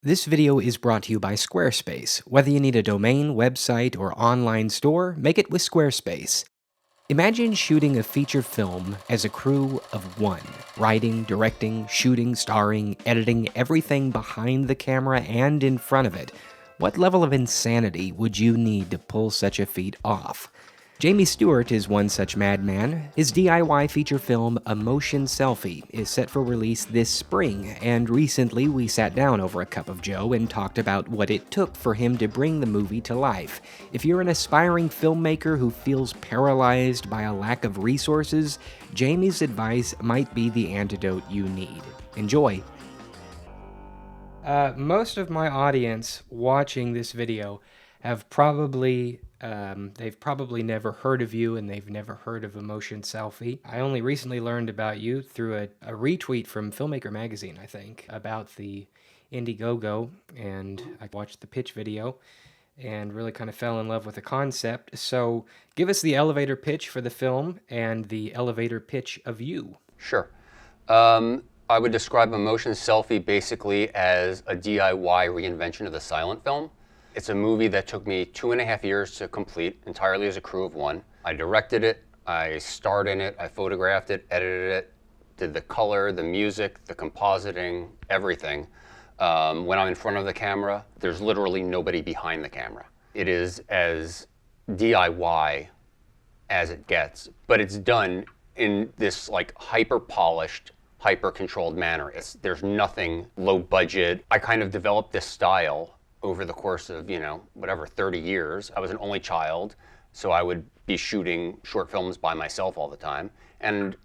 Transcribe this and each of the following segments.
This video is brought to you by Squarespace. Whether you need a domain, website, or online store, make it with Squarespace. Imagine shooting a feature film as a crew of one, writing, directing, shooting, starring, editing, everything behind the camera and in front of it. What level of insanity would you need to pull such a feat off? Jamie Stuart is one such madman. His DIY feature film, A Motion Selfie, is set for release this spring, and recently we sat down over a cup of joe and talked about what it took for him to bring the movie to life. If you're an aspiring filmmaker who feels paralyzed by a lack of resources, Jamie's advice might be the antidote you need. Enjoy! Most of my audience watching this video have they've probably never heard of you, and they've never heard of A Motion Selfie. I only recently learned about you through a retweet from Filmmaker magazine, I think, about the Indiegogo, and I watched the pitch video and really kind of fell in love with the concept. So give us the elevator pitch for the film and the elevator pitch of you. Sure. I would describe A Motion Selfie basically as a DIY reinvention of the silent film. It's a movie that took me 2.5 years to complete, entirely as a crew of one. I directed it, I starred in it, I photographed it, edited it, did the color, the music, the compositing, everything. When I'm in front of the camera, there's literally nobody behind the camera. It is as DIY as it gets, but it's done in this like hyper-polished, hyper-controlled manner. There's nothing low budget. I kind of developed this style over the course of, 30 years. I was an only child, so I would be shooting short films by myself all the time. And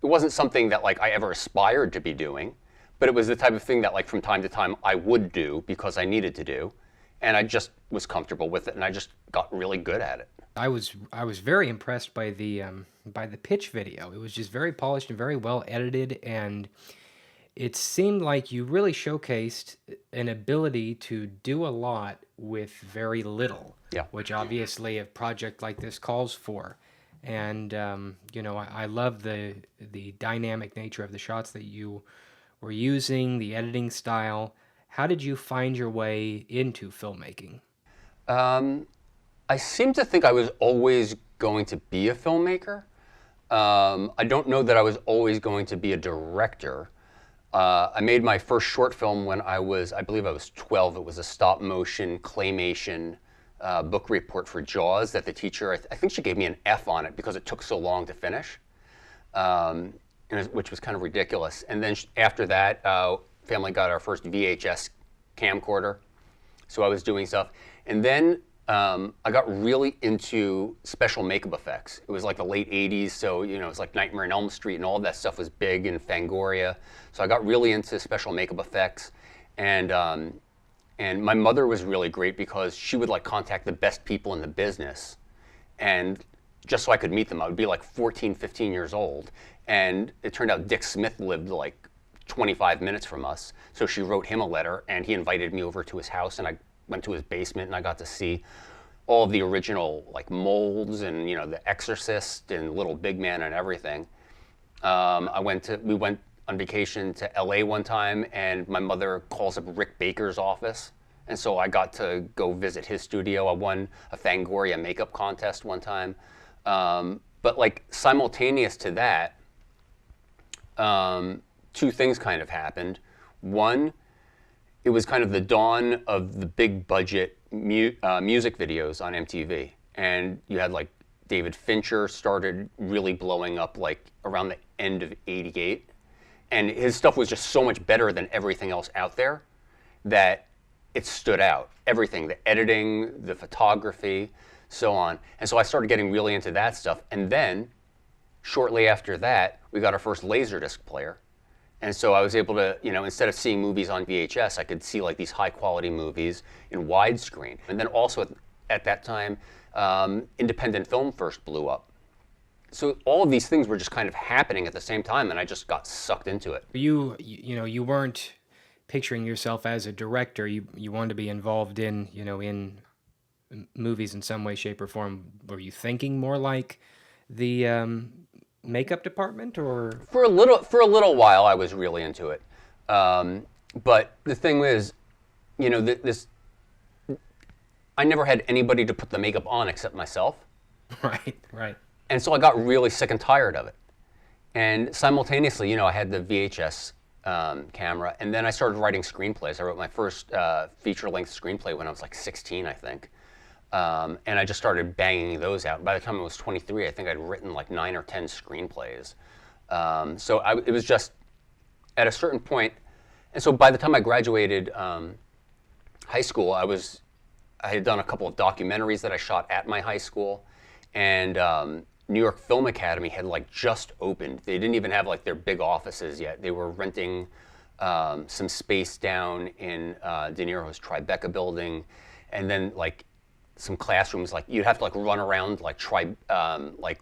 it wasn't something that like I ever aspired to be doing, but it was the type of thing that like from time to time I would do because I needed to do. And I just was comfortable with it, and I just got really good at it. I was very impressed by the pitch video. It was just very polished and very well edited, and it seemed like you really showcased an ability to do a lot with very little. Yeah. Which obviously a project like this calls for. And I love the dynamic nature of the shots that you were using, the editing style. How did you find your way into filmmaking? I seem to think I was always going to be a filmmaker. I don't know that I was always going to be a director. I made my first short film when I believe I was 12. It was a stop motion claymation book report for Jaws that the teacher, I think she gave me an F on it because it took so long to finish, which was kind of ridiculous. And then after that, family got our first VHS camcorder. So I was doing stuff. And then I got really into special makeup effects. It was like the late 80s, so it was like Nightmare on Elm Street and all that stuff was big in Fangoria. So I got really into special makeup effects, and my mother was really great because she would like contact the best people in the business, and just so I could meet them. I would be like 14, 15 years old, and it turned out Dick Smith lived like 25 minutes from us, so she wrote him a letter, and he invited me over to his house, and I went to his basement, and I got to see all of the original like molds and The Exorcist and Little Big Man and everything. We went on vacation to LA one time, and my mother calls up Rick Baker's office, and so I got to go visit his studio. I won a Fangoria makeup contest one time, but like simultaneous to that, two things kind of happened. One, it was kind of the dawn of the big budget music videos on MTV. And you had like David Fincher started really blowing up like around the end of '88. And his stuff was just so much better than everything else out there that it stood out. Everything, the editing, the photography, so on. And so I started getting really into that stuff. And then shortly after that, we got our first Laserdisc player. And so I was able to, instead of seeing movies on VHS, I could see like these high quality movies in widescreen. And then also at that time, independent film first blew up. So all of these things were just kind of happening at the same time, and I just got sucked into it. You weren't picturing yourself as a director. You wanted to be involved in movies in some way, shape, or form. Were you thinking more like the makeup department, or for a little while I was really into it, but the thing is this, I never had anybody to put the makeup on except myself. Right, right. And so I got really sick and tired of it. And simultaneously, I had the VHS camera, and then I started writing screenplays. I wrote my first feature-length screenplay when I was like 16, I think. And I just started banging those out. By the time I was 23, I think I'd written like 9 or 10 screenplays. It was just at a certain point, and so by the time I graduated high school, I had done a couple of documentaries that I shot at my high school, and New York Film Academy had like just opened. They didn't even have like their big offices yet. They were renting some space down in De Niro's Tribeca building, and then like some classrooms. Like you'd have to like run around like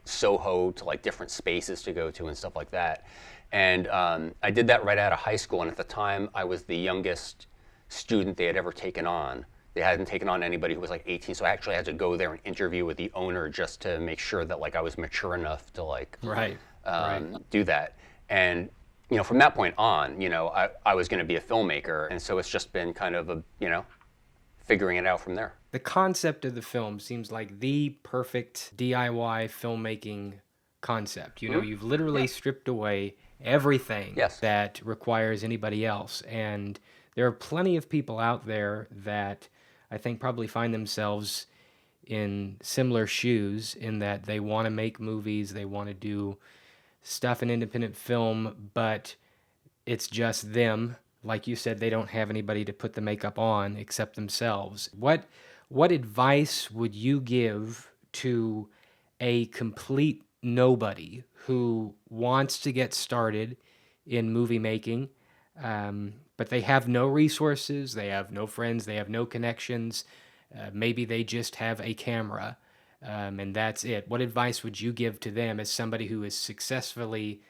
Soho to like different spaces to go to and stuff like that. And I did that right out of high school. And at the time, I was the youngest student they had ever taken on. They hadn't taken on anybody who was like 18, so I actually had to go there and interview with the owner just to make sure that like I was mature enough to like do that. And from that point on, I was going to be a filmmaker, and so it's just been kind of figuring it out from there. The concept of the film seems like the perfect DIY filmmaking concept. You've literally stripped away everything that requires anybody else, and there are plenty of people out there that I think probably find themselves in similar shoes in that they want to make movies, they want to do stuff in independent film, but it's just them. Like you said, they don't have anybody to put the makeup on except themselves. What advice would you give to a complete nobody who wants to get started in movie making, but they have no resources, they have no friends, they have no connections, maybe they just have a camera, and that's it? What advice would you give to them as somebody who has successfully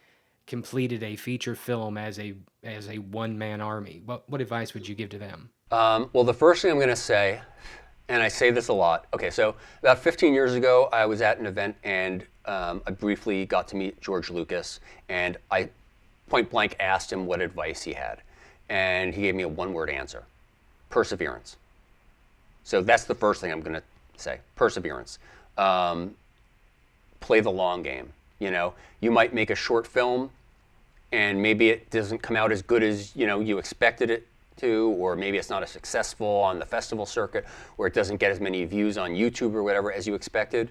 completed a feature film as a one-man army? What advice would you give to them? Well, the first thing I'm going to say, and I say this a lot. Okay, so about 15 years ago, I was at an event, and I briefly got to meet George Lucas, and I point blank asked him what advice he had. And he gave me a one-word answer: perseverance. So that's the first thing I'm going to say: perseverance. Play the long game. You might make a short film, and maybe it doesn't come out as good as you expected it to, or maybe it's not as successful on the festival circuit, or it doesn't get as many views on YouTube or whatever as you expected.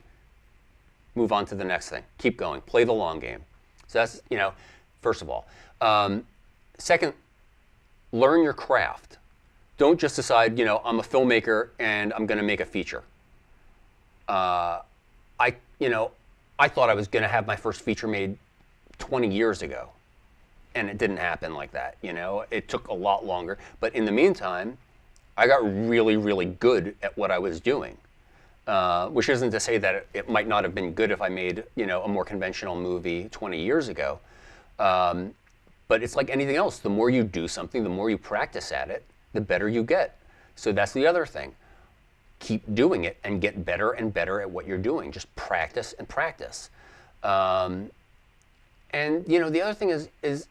Move on to the next thing. Keep going. Play the long game. So that's first of all. Second, learn your craft. Don't just decide, I'm a filmmaker and I'm going to make a feature. I thought I was going to have my first feature made 20 years ago, and it didn't happen like that. It took a lot longer. But in the meantime, I got really, really good at what I was doing, which isn't to say that it might not have been good if I made, a more conventional movie 20 years ago. But it's like anything else. The more you do something, the more you practice at it, the better you get. So that's the other thing. Keep doing it and get better and better at what you're doing. Just practice and practice. And the other thing is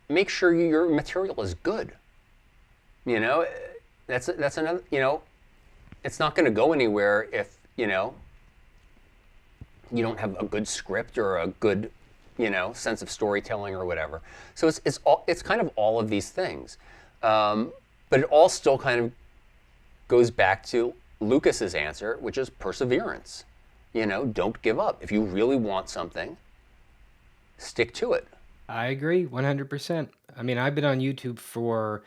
make sure your material is good. That's another. It's not going to go anywhere if you don't have a good script or a good sense of storytelling or whatever. So it's kind of all of these things, but it all still kind of goes back to Lucas's answer, which is perseverance. Don't give up. If you really want something, stick to it. I agree 100%. I mean, I've been on YouTube for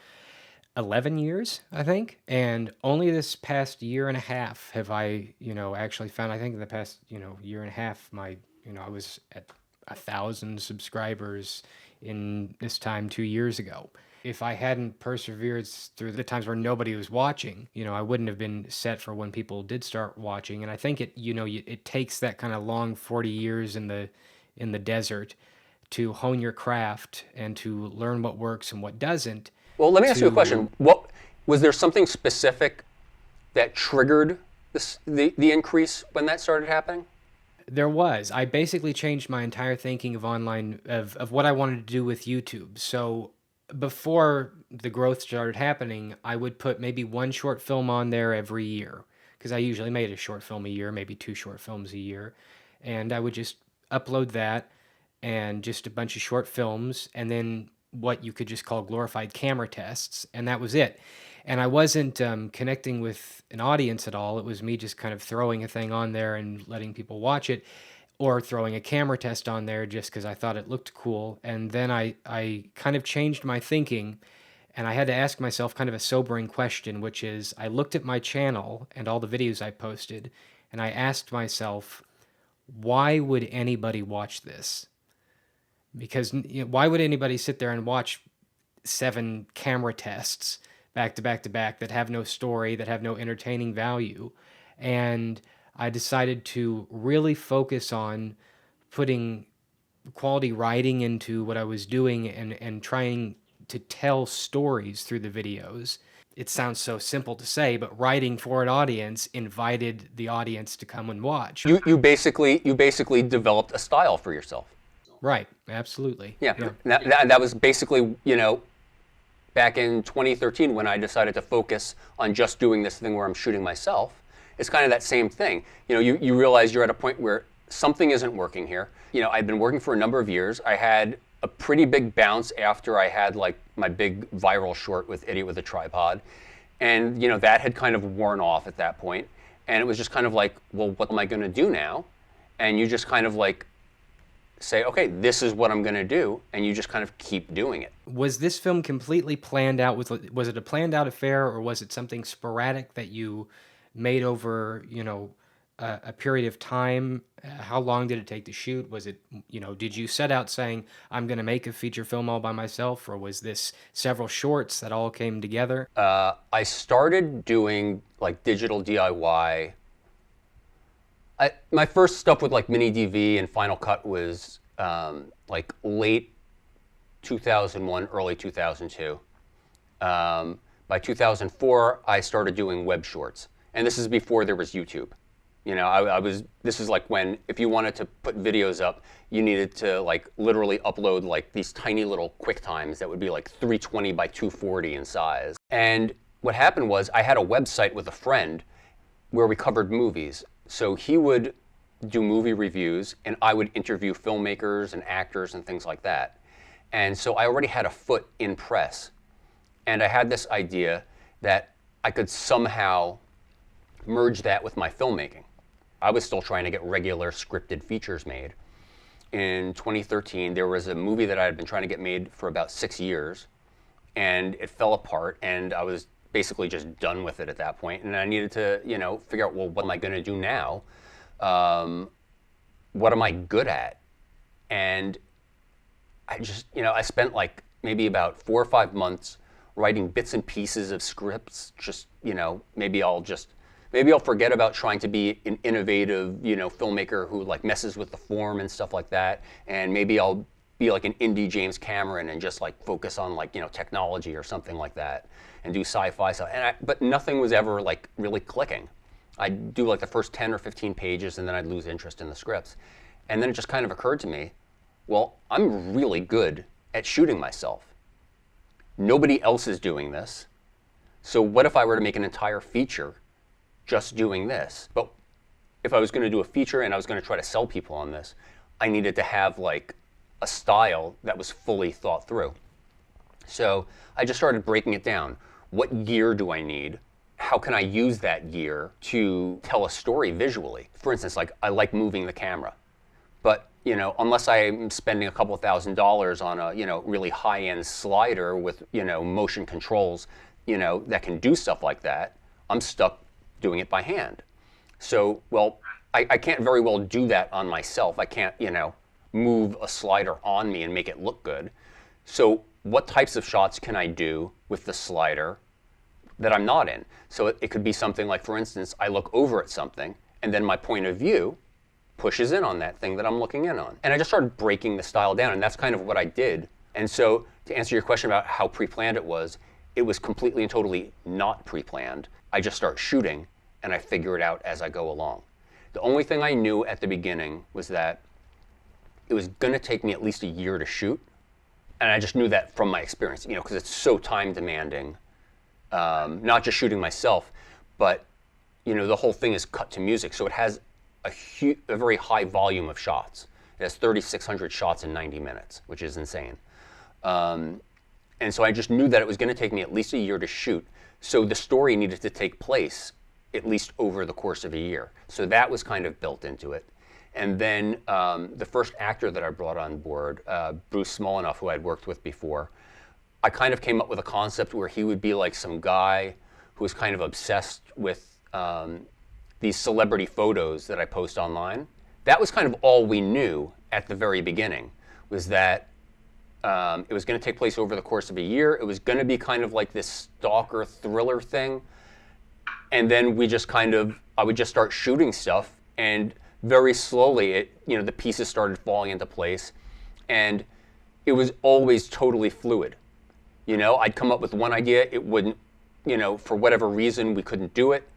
11 years, I think, and only this past year and a half have I, actually found, I think in the past, year and a half, I was at 1,000 subscribers in this time 2 years ago. If I hadn't persevered through the times where nobody was watching, I wouldn't have been set for when people did start watching. And I think it takes that kind of long 40 years in the desert to hone your craft and to learn what works and what doesn't. Well, let me ask you a question. What was there something specific that triggered the increase when that started happening? There was. I basically changed my entire thinking of online, of what I wanted to do with YouTube. So before the growth started happening, I would put maybe one short film on there every year because I usually made a short film a year, maybe two short films a year. And I would just upload that and just a bunch of short films and then what you could just call glorified camera tests. And that was it. And I wasn't connecting with an audience at all. It was me just kind of throwing a thing on there and letting people watch it, or throwing a camera test on there just because I thought it looked cool. And then I kind of changed my thinking, and I had to ask myself kind of a sobering question, which is I looked at my channel and all the videos I posted, and I asked myself, why would anybody watch this? Because why would anybody sit there and watch 7 camera tests back to back to back that have no story, that have no entertaining value? And I decided to really focus on putting quality writing into what I was doing and trying to tell stories through the videos. It sounds so simple to say, but writing for an audience invited the audience to come and watch. You basically developed a style for yourself. Right, absolutely. Yeah. That was basically, back in 2013 when I decided to focus on just doing this thing where I'm shooting myself. It's kind of that same thing. You realize you're at a point where something isn't working here. I'd been working for a number of years. I had a pretty big bounce after I had like my big viral short with Idiot with a Tripod. And that had kind of worn off at that point. And it was just kind of like, well, what am I going to do now? And you just kind of like say, okay, this is what I'm going to do, and you just kind of keep doing it. Was this film completely planned out? Was it a planned out affair, or was it something sporadic that you made over, a period of time? How long did it take to shoot? Was it, did you set out saying, I'm going to make a feature film all by myself, or was this several shorts that all came together? I started doing like digital DIY. My first stuff with like Mini DV and Final Cut was like late 2001, early 2002. By 2004, I started doing web shorts, and this is before there was YouTube. This is like when, if you wanted to put videos up, you needed to like literally upload like these tiny little QuickTimes that would be like 320 by 240 in size. And what happened was I had a website with a friend where we covered movies. So he would do movie reviews, and I would interview filmmakers and actors and things like that. And so I already had a foot in press. And I had this idea that I could somehow merge that with my filmmaking. I was still trying to get regular scripted features made. In 2013, there was a movie that I had been trying to get made for about 6 years, and it fell apart, and I was basically just done with it at that point. And I needed to, figure out, well, what am I going to do now? What am I good at? And I just, I spent like maybe about 4 or 5 months writing bits and pieces of scripts. Just, maybe I'll forget about trying to be an innovative, filmmaker who like messes with the form and stuff like that. And maybe I'll be like an indie James Cameron and just like focus on like, technology or something like that and do sci-fi stuff. But nothing was ever like really clicking. I'd do like the first 10 or 15 pages and then I'd lose interest in the scripts. And then it just kind of occurred to me, well, I'm really good at shooting myself. Nobody else is doing this. So what if I were to make an entire feature just doing this? But if I was going to do a feature and I was going to try to sell people on this, I needed to have like a style that was fully thought through. So I just started breaking it down. What gear do I need? How can I use that gear to tell a story visually? For instance, like I like moving the camera, but unless I'm spending a couple $1,000s on a really high-end slider with motion controls, that can do stuff like that, I'm stuck doing it by hand. So, well, I can't very well do that on myself. I can't, move a slider on me and make it look good. So what types of shots can I do with the slider that I'm not in? So it could be something like, for instance, I look over at something and then my point of view pushes in on that thing that I'm looking in on. And I just started breaking the style down, and that's kind of what I did. And so to answer your question about how pre-planned it was completely and totally not pre-planned. I just start shooting and I figure it out as I go along. The only thing I knew at the beginning was that it was going to take me at least a year to shoot, and I just knew that from my experience, because it's so time demanding, not just shooting myself, but the whole thing is cut to music, so it has a very high volume of shots. It has 3,600 shots in 90 minutes, which is insane. And so I just knew that it was going to take me at least a year to shoot. So the story needed to take place at least over the course of a year. So that was kind of built into it. And then the first actor that I brought on board, Bruce Smolenoff, who I'd worked with before, I kind of came up with a concept where he would be like some guy who was kind of obsessed with these celebrity photos that I post online. That was kind of all we knew at the very beginning, was that it was going to take place over the course of a year. It was going to be kind of like this stalker thriller thing. And then I would just start shooting stuff, and very slowly the pieces started falling into place. And it was always totally fluid. I'd come up with one idea, it wouldn't, for whatever reason we couldn't do it.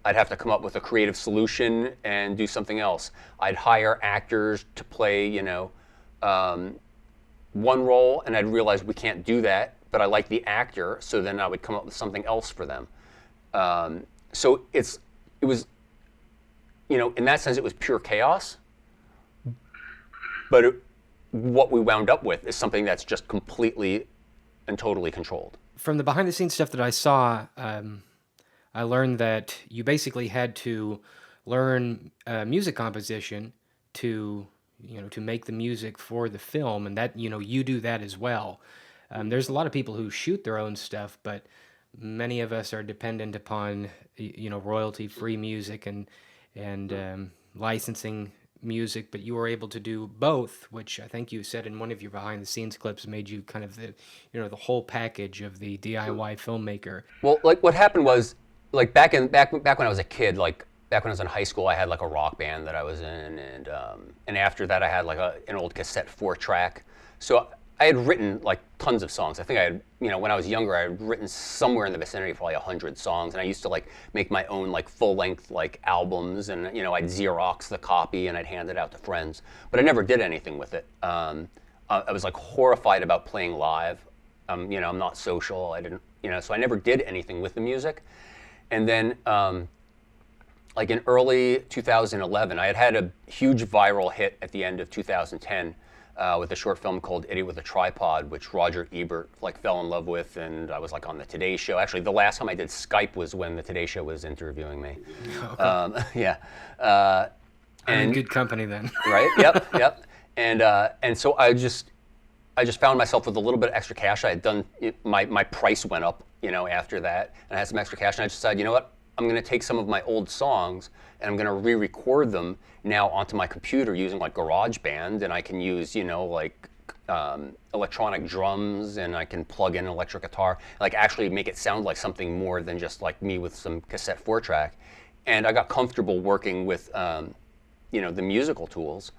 I'd have to come up with a creative solution and do something else. I'd hire actors to play, one role, and I'd realize we can't do that, but I like the actor, so then I would come up with something else for them. So it was, in that sense, it was pure chaos. But what we wound up with is something that's just completely and totally controlled. From the behind-the-scenes stuff that I saw, I learned that you basically had to learn music composition to make the music for the film, and that you do that as well. There's a lot of people who shoot their own stuff, but many of us are dependent upon royalty-free music and licensing music. But you were able to do both, which I think you said in one of your behind-the-scenes clips made you kind of the whole package of the DIY filmmaker. Well, like what happened was, like back when I was a kid, like back when I was in high school, I had like a rock band that I was in, and after that I had like an old cassette 4-track. So I had written like tons of songs. I think I had, when I was younger, I had written somewhere in the vicinity of probably 100 songs, and I used to like make my own like full-length like albums, and I'd Xerox the copy and I'd hand it out to friends, but I never did anything with it. I was like horrified about playing live. I'm not social. I didn't, so I never did anything with the music. And then, like in early 2011, I had a huge viral hit at the end of 2010 with a short film called Idiot with a Tripod, which Roger Ebert like fell in love with, and I was like on the Today Show. Actually, the last time I did Skype was when the Today Show was interviewing me. Okay. Yeah. I'm in good company then. Right. Yep. And so I just found myself with a little bit of extra cash. I had done my price went up, after that, and I had some extra cash, and I just decided, what, I'm going to take some of my old songs and I'm going to re-record them now onto my computer using like GarageBand, and I can use electronic drums, and I can plug in an electric guitar, like actually make it sound like something more than just like me with some cassette 4-track. And I got comfortable working with the musical tools,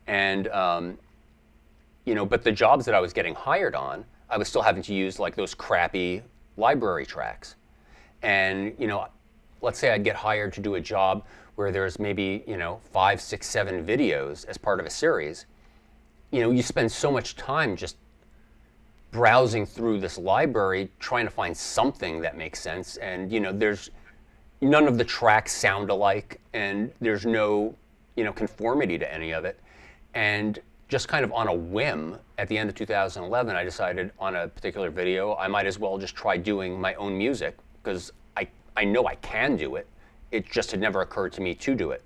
and but the jobs that I was getting hired on, I was still having to use like those crappy library tracks. And let's say I'd get hired to do a job where there's maybe 5, 6, 7 videos as part of a series. You spend so much time just browsing through this library trying to find something that makes sense, and there's none of the tracks sound alike, and there's no conformity to any of it. And just kind of on a whim, at the end of 2011, I decided on a particular video, I might as well just try doing my own music, because I know I can do it. It just had never occurred to me to do it.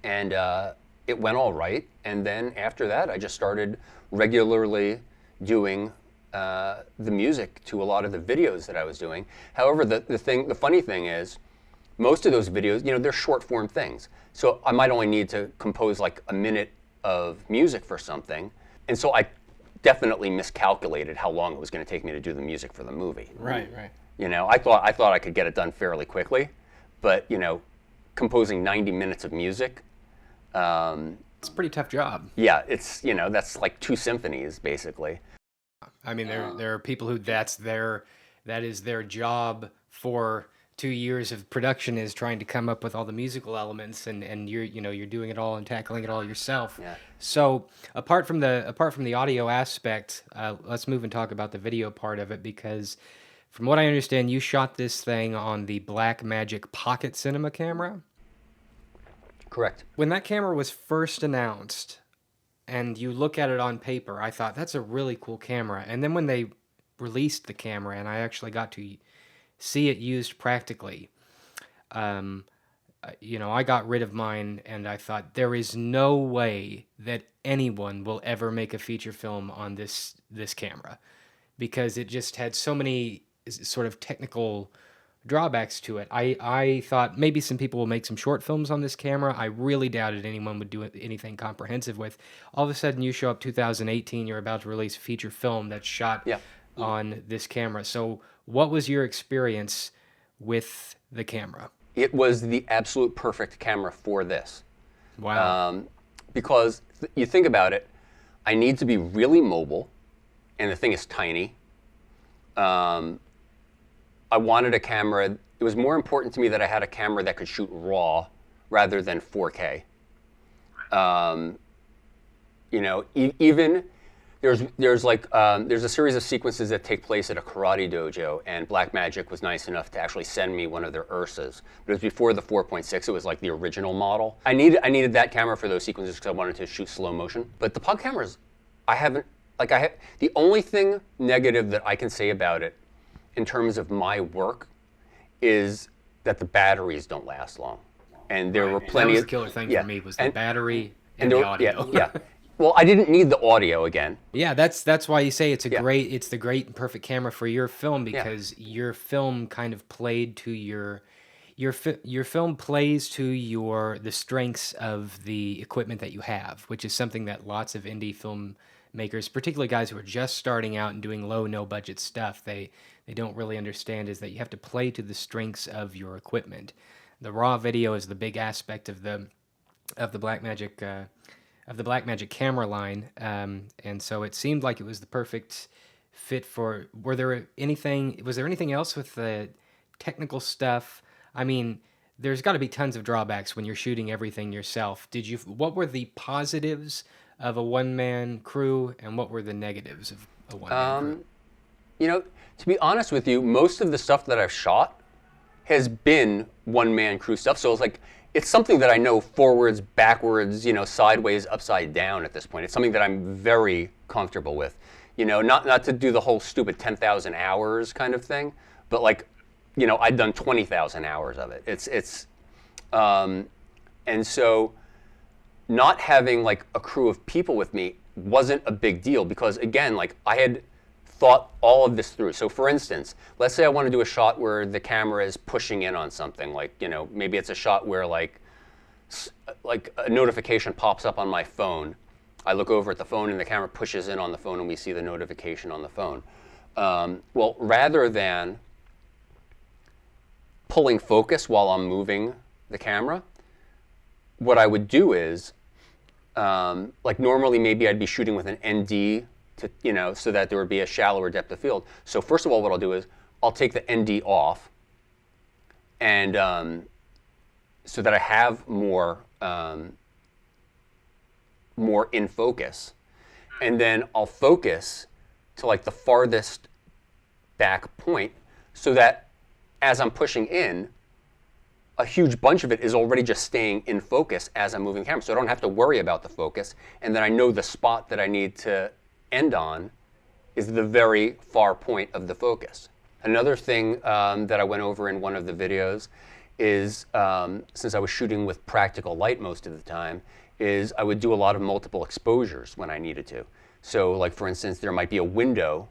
It went all right. And then after that, I just started regularly doing the music to a lot of the videos that I was doing. However, the funny thing is, most of those videos, they're short form things. So I might only need to compose like a minute of music for something. And so I definitely miscalculated how long it was going to take me to do the music for the movie. Right. I thought I could get it done fairly quickly, but composing 90 minutes of music, it's a pretty tough job. Yeah, it's that's like 2 symphonies basically. I mean, there are people who that is their job for 2 years of production is trying to come up with all the musical elements, and you're doing it all and tackling it all yourself. Yeah. So apart from the audio aspect, let's move and talk about the video part of it, because from what I understand, you shot this thing on the Blackmagic Pocket Cinema camera. Correct. When that camera was first announced and you look at it on paper, I thought that's a really cool camera. And then when they released the camera and I actually got to see it used practically, I got rid of mine and I thought there is no way that anyone will ever make a feature film on this camera, because it just had so many sort of technical drawbacks to it. I thought maybe some people will make some short films on this camera. I really doubted anyone would do anything comprehensive with. All of a sudden you show up 2018, you're about to release a feature film that's shot on this camera. So what was your experience with the camera? It was the absolute perfect camera for this. Wow. Because you think about it, I need to be really mobile, and the thing is tiny. I wanted a camera. It was more important to me that I had a camera that could shoot RAW rather than 4K. Even there's a series of sequences that take place at a karate dojo, and Blackmagic was nice enough to actually send me one of their Ursas. But it was before the 4.6. It was like the original model. I needed that camera for those sequences because I wanted to shoot slow motion. But the PUG cameras, the only thing negative that I can say about it in terms of my work is that the batteries don't last long. And there were plenty of... That was the killer thing for me, was the battery and the audio. Yeah. Well, I didn't need the audio again. Yeah, that's why you say it's the great and perfect camera for your film, because your film kind of played to your film plays to the strengths of the equipment that you have, which is something that lots of indie filmmakers, particularly guys who are just starting out and doing low, no budget stuff, they don't really understand, is that you have to play to the strengths of your equipment. The raw video is the big aspect of the Blackmagic camera line, and so it seemed like it was the perfect fit for. Was there anything else with the technical stuff? I mean, there's got to be tons of drawbacks when you're shooting everything yourself. What were the positives of a one-man crew, and what were the negatives of a one-man crew? To be honest with you, most of the stuff that I've shot has been one-man crew stuff. So it's something that I know forwards, backwards, sideways, upside down at this point. It's something that I'm very comfortable with. Not to do the whole stupid 10,000 hours kind of thing, but I'd done 20,000 hours of it. And so not having a crew of people with me wasn't a big deal, because again, I had thought all of this through. So for instance, let's say I want to do a shot where the camera is pushing in on something, maybe it's a shot where a notification pops up on my phone. I look over at the phone and the camera pushes in on the phone and we see the notification on the phone. Well, rather than pulling focus while I'm moving the camera, what I would do is, normally maybe I'd be shooting with an ND so that there would be a shallower depth of field. So first of all, what I'll do is I'll take the ND off, and so that I have more in focus, and then I'll focus to the farthest back point, so that as I'm pushing in, a huge bunch of it is already just staying in focus as I'm moving the camera, so I don't have to worry about the focus, and then I know the spot that I need to end on is the very far point of the focus. Another thing that I went over in one of the videos is, since I was shooting with practical light most of the time, is I would do a lot of multiple exposures when I needed to. So for instance, there might be a window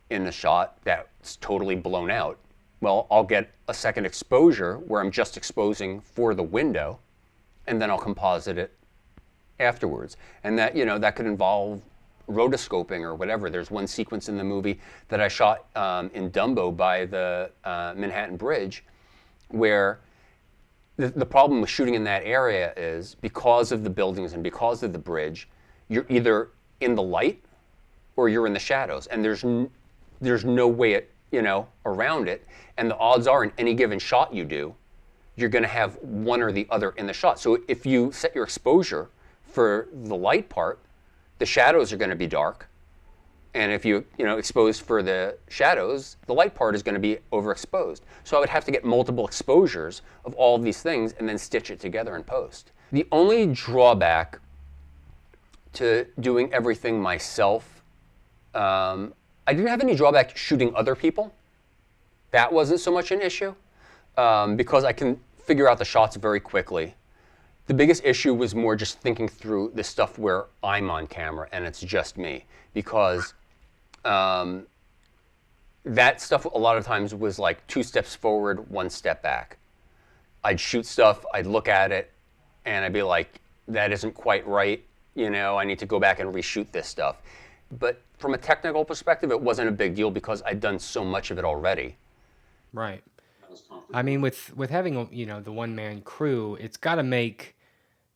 in the shot that's totally blown out. Well, I'll get a second exposure where I'm just exposing for the window, and then I'll composite it afterwards. And that that could involve rotoscoping or whatever. There's one sequence in the movie that I shot in Dumbo by the Manhattan Bridge, where the problem with shooting in that area is, because of the buildings and because of the bridge, you're either in the light or you're in the shadows, and there's no way around it. And the odds are in any given shot you do, you're going to have one or the other in the shot. So if you set your exposure for the light part, the shadows are going to be dark. And if you expose for the shadows, the light part is going to be overexposed. So I would have to get multiple exposures of all of these things and then stitch it together in post. The only drawback to doing everything myself, I didn't have any drawback shooting other people. That wasn't so much an issue because I can figure out the shots very quickly. The biggest issue was more just thinking through the stuff where I'm on camera and it's just me, because that stuff a lot of times was like 2 steps forward, 1 step back. I'd shoot stuff, I'd look at it, and I'd be like, that isn't quite right. I need to go back and reshoot this stuff. But from a technical perspective, it wasn't a big deal because I'd done so much of it already. Right. I mean, with having the one-man crew, it's got to make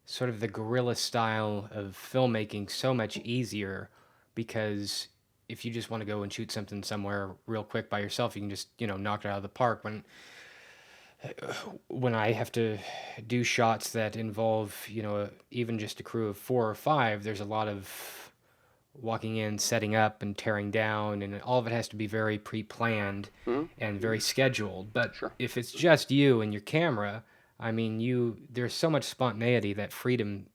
sort of the guerrilla style of filmmaking so much easier, because if you just want to go and shoot something somewhere real quick by yourself, you can just knock it out of the park. When I have to do shots that involve even just a crew of 4 or 5, there's a lot of walking in, setting up, and tearing down, and all of it has to be very pre-planned and very scheduled. But Sure. if it's just you and your camera, I mean, there's so much spontaneity that freedom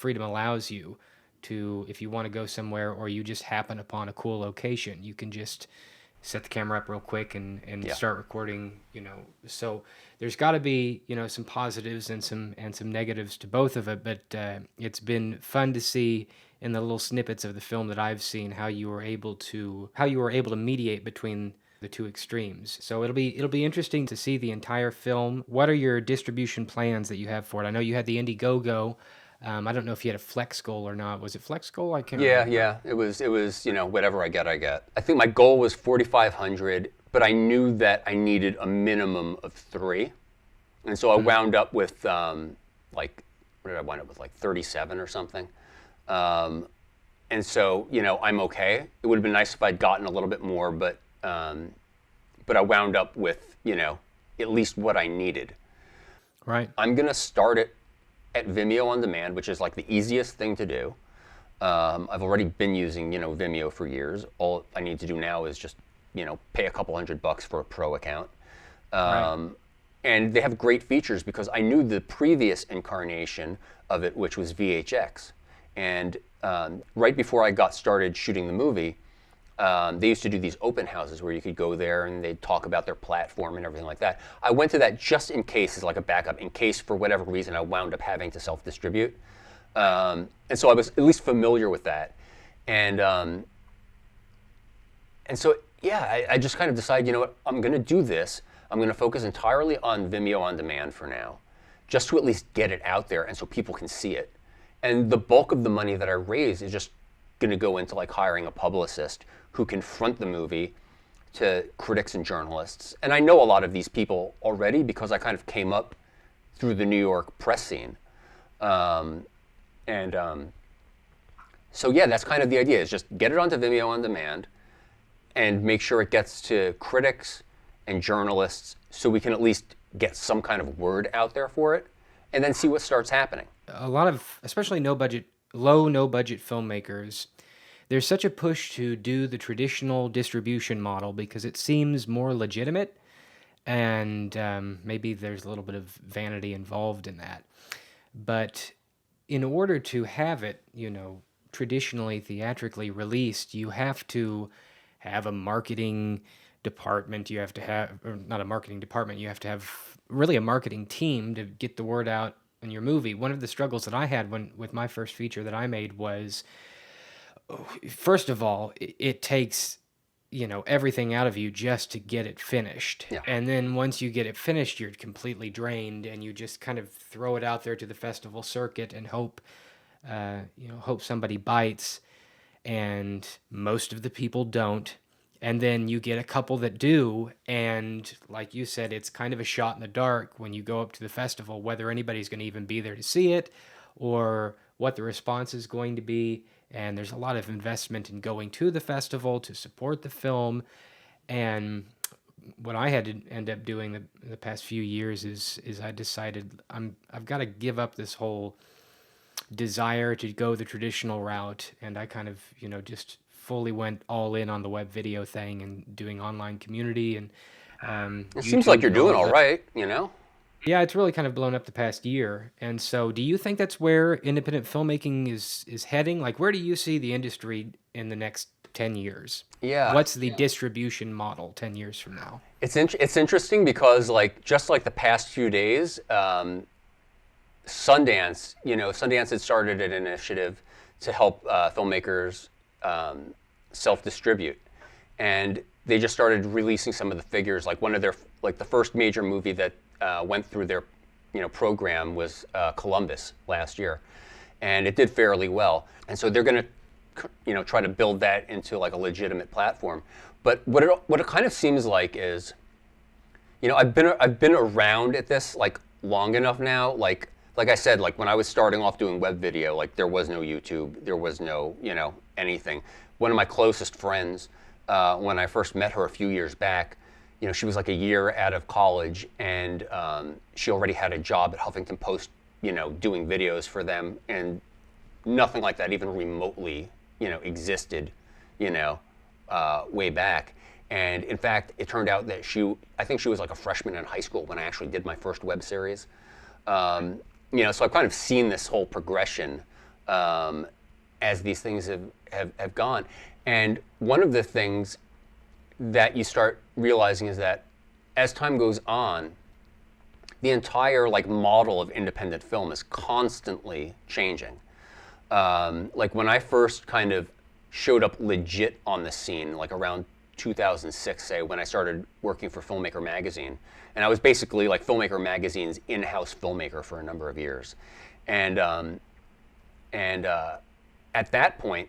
allows you to, if you want to go somewhere or you just happen upon a cool location, you can just set the camera up real quick and start recording. So there's got to be some positives and some negatives to both of it. But it's been fun to see in the little snippets of the film that I've seen how you were able to mediate between the two extremes. So it'll be interesting to see the entire film. What are your distribution plans that you have for it? I know you had the Indiegogo. I don't know if you had a flex goal or not. Was it flex goal? I can't remember. Yeah. It was whatever I get, I get. I think my goal was 4,500, but I knew that I needed a minimum of 3. And so I wound up with what did I wind up with, like 37 or something. And so, I'm okay. It would have been nice if I'd gotten a little bit more, but I wound up with, at least what I needed. Right. I'm going to start it at Vimeo on demand, which is like the easiest thing to do. I've already been using, Vimeo for years. All I need to do now is just, pay a couple $100 for a pro account. Right. And they have great features because I knew the previous incarnation of it, which was VHX. And right before I got started shooting the movie, they used to do these open houses where you could go there and they'd talk about their platform and everything like that. I went to that just in case, as like a backup, in case for whatever reason I wound up having to self-distribute. And so I was at least familiar with that. And so, yeah, I just kind of decided, you know what, I'm going to do this. I'm going to focus entirely on Vimeo on demand for now, just to at least get it out there and so people can see it. And the bulk of the money that I raise is just going to go into like hiring a publicist who can front the movie to critics and journalists. And I know a lot of these people already because I kind of came up through the New York press scene. So yeah, that's kind of the idea, is just get it onto Vimeo on demand and make sure it gets to critics and journalists so we can at least get some kind of word out there for it, and then see what starts happening. A lot of, especially no budget filmmakers, there's such a push to do the traditional distribution model because it seems more legitimate, and maybe there's a little bit of vanity involved in that. But in order to have it, traditionally theatrically released, you have to have a marketing department. You have to have, or not a marketing department, you have to have really a marketing team to get the word out in your movie. One of the struggles that I had with my first feature that I made was, first of all, it takes everything out of you just to get it finished. Yeah. And then once you get it finished, you're completely drained, and you just kind of throw it out there to the festival circuit and hope somebody bites. And most of the people don't. And then you get a couple that do, and like you said, it's kind of a shot in the dark when you go up to the festival, whether anybody's going to even be there to see it or what the response is going to be. And there's a lot of investment in going to the festival to support the film. And what I had to end up doing the past few years is I decided I've got to give up this whole desire to go the traditional route, and I kind of just fully went all in on the web video thing and doing online community and It seems like YouTube you're and all doing of all that. right, you know? Yeah, it's really kind of blown up the past year. And so, do you think that's where independent filmmaking is heading? Like, where do you see the industry in the next 10 years? Yeah. What's the distribution model 10 years from now? It's interesting because like just like the past few days, Sundance had started an initiative to help filmmakers self-distribute, and they just started releasing some of the figures. Like one of their like the first major movie that went through their program was Columbus last year, and it did fairly well. And so they're going to try to build that into like a legitimate platform. But what it kind of seems like is, I've been around at this like long enough now. Like I said, like when I was starting off doing web video, like there was no YouTube, there was no anything. One of my closest friends, when I first met her a few years back, she was like a year out of college, and she already had a job at Huffington Post, doing videos for them, and nothing like that even remotely, existed, way back. And in fact, it turned out that I think she was like a freshman in high school when I actually did my first web series. So I've kind of seen this whole progression as these things have gone. And one of the things that you start realizing is that as time goes on, the entire like model of independent film is constantly changing. Like when I first kind of showed up legit on the scene, like around 2006, say, when I started working for Filmmaker magazine, and I was basically like Filmmaker magazine's in-house filmmaker for a number of years, and at that point,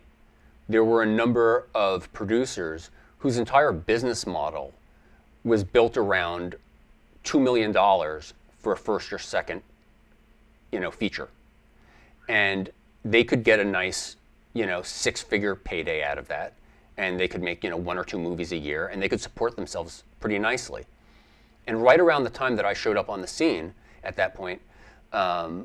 there were a number of producers whose entire business model was built around $2 million for a first or second, feature, and they could get a nice, six-figure payday out of that, and they could make, one or two movies a year, and they could support themselves pretty nicely. And right around the time that I showed up on the scene, at that point, the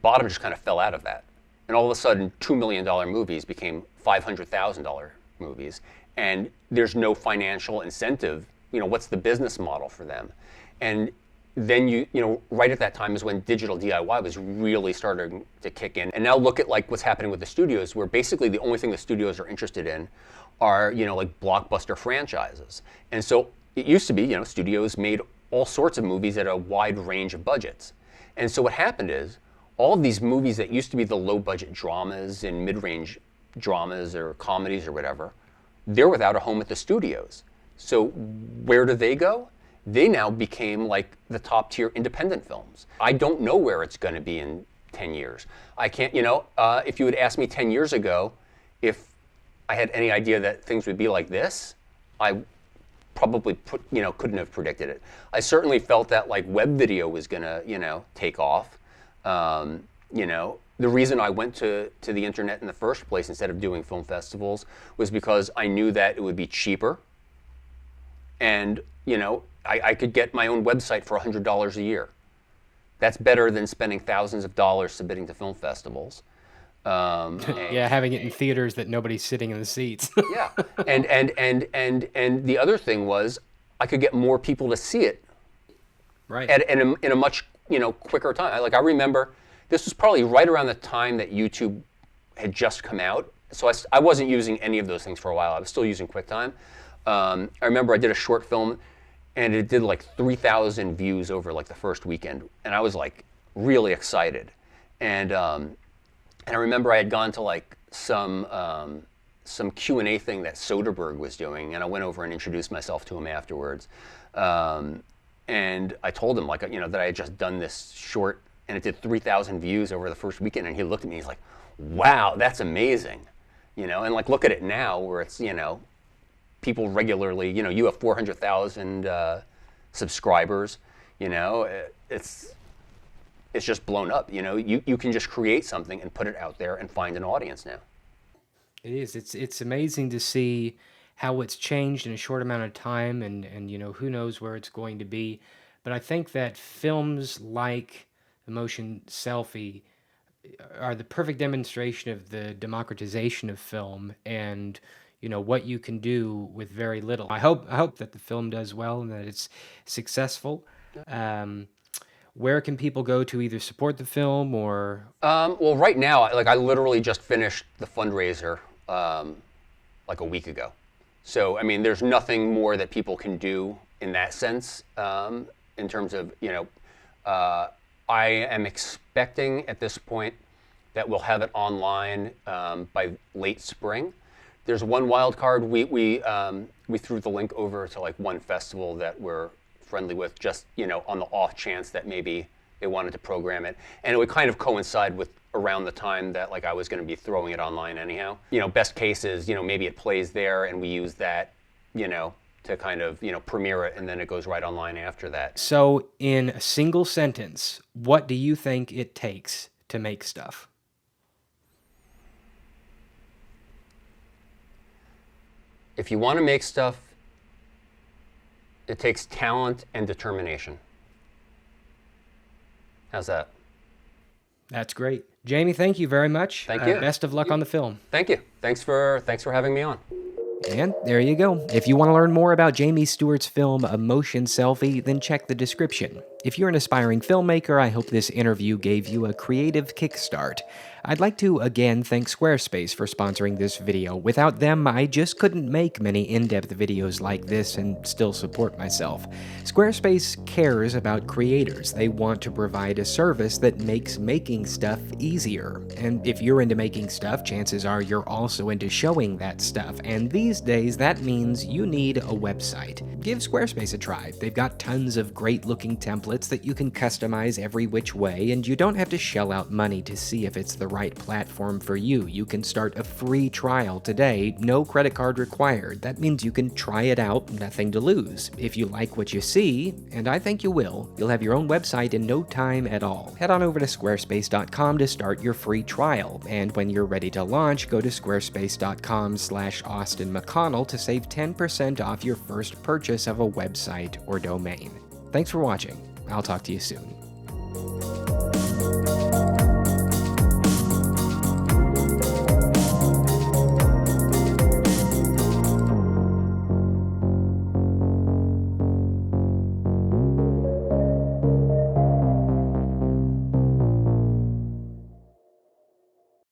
bottom just kind of fell out of that, and all of a sudden, $2 million movies became $500,000 movies, and there's no financial incentive. What's the business model for them? And then right at that time is when digital DIY was really starting to kick in. And now look at like what's happening with the studios, where basically the only thing the studios are interested in are like blockbuster franchises. And so it used to be studios made all sorts of movies at a wide range of budgets. And so what happened is all of these movies that used to be the low budget dramas and mid-range dramas or comedies or whatever, they're without a home at the studios. So where do they go? They now became like the top tier independent films. I don't know where it's going to be in 10 years. I can't, if you had asked me 10 years ago if I had any idea that things would be like this, I probably couldn't have predicted it. I certainly felt that like web video was going to, take off. The reason I went to the internet in the first place instead of doing film festivals was because I knew that it would be cheaper, and I could get my own website for $100 a year. That's better than spending thousands of dollars submitting to film festivals. Yeah, having it in theaters that nobody's sitting in the seats. Yeah, and the other thing was I could get more people to see it Right. in a much quicker time. I remember this was probably right around the time that YouTube had just come out. So I wasn't using any of those things for a while. I was still using QuickTime. I remember I did a short film, and it did like 3,000 views over like the first weekend, and I was like really excited. And I remember I had gone to like some Q&A thing that Soderbergh was doing, and I went over and introduced myself to him afterwards. And I told him that I had just done this short, and it did 3,000 views over the first weekend, and he looked at me, he's like, wow, that's amazing. And like look at it now where it's, people regularly, you have 400,000 subscribers, it's just blown up. You can just create something and put it out there and find an audience now. It is. It's amazing to see how it's changed in a short amount of time, and who knows where it's going to be. But I think that films like A Motion Selfie are the perfect demonstration of the democratization of film and what you can do with very little. I hope that the film does well and that it's successful. Um, where can people go to either support the film or? Well, right now, like I literally just finished the fundraiser like a week ago. So I mean, there's nothing more that people can do in that sense in terms of I am expecting at this point that we'll have it online by late spring. There's one wild card. We threw the link over to like one festival that we're friendly with, just on the off chance that maybe they wanted to program it, and it would kind of coincide with around the time that like I was going to be throwing it online anyhow. Best case is maybe it plays there and we use that to kind of premiere it, and then it goes right online after that. So, in a single sentence, what do you think it takes to make stuff? If you want to make stuff, it takes talent and determination. How's that? That's great. Jamie, thank you very much. Thank you. Best of luck on the film. Thank you. Thanks for having me on. And there you go. If you want to learn more about Jamie Stewart's film, A Motion Selfie, then check the description. If you're an aspiring filmmaker, I hope this interview gave you a creative kickstart. I'd like to again thank Squarespace for sponsoring this video. Without them, I just couldn't make many in-depth videos like this and still support myself. Squarespace cares about creators. They want to provide a service that makes making stuff easier. And if you're into making stuff, chances are you're also into showing that stuff. And these days, that means you need a website. Give Squarespace a try. They've got tons of great-looking templates that you can customize every which way, and you don't have to shell out money to see if it's the right platform for you. You can start a free trial today, no credit card required. That means you can try it out, nothing to lose. If you like what you see, and I think you will, you'll have your own website in no time at all. Head on over to squarespace.com to start your free trial, and when you're ready to launch, go to squarespace.com/AustinMcConnell to save 10% off your first purchase of a website or domain. Thanks for watching. I'll talk to you soon.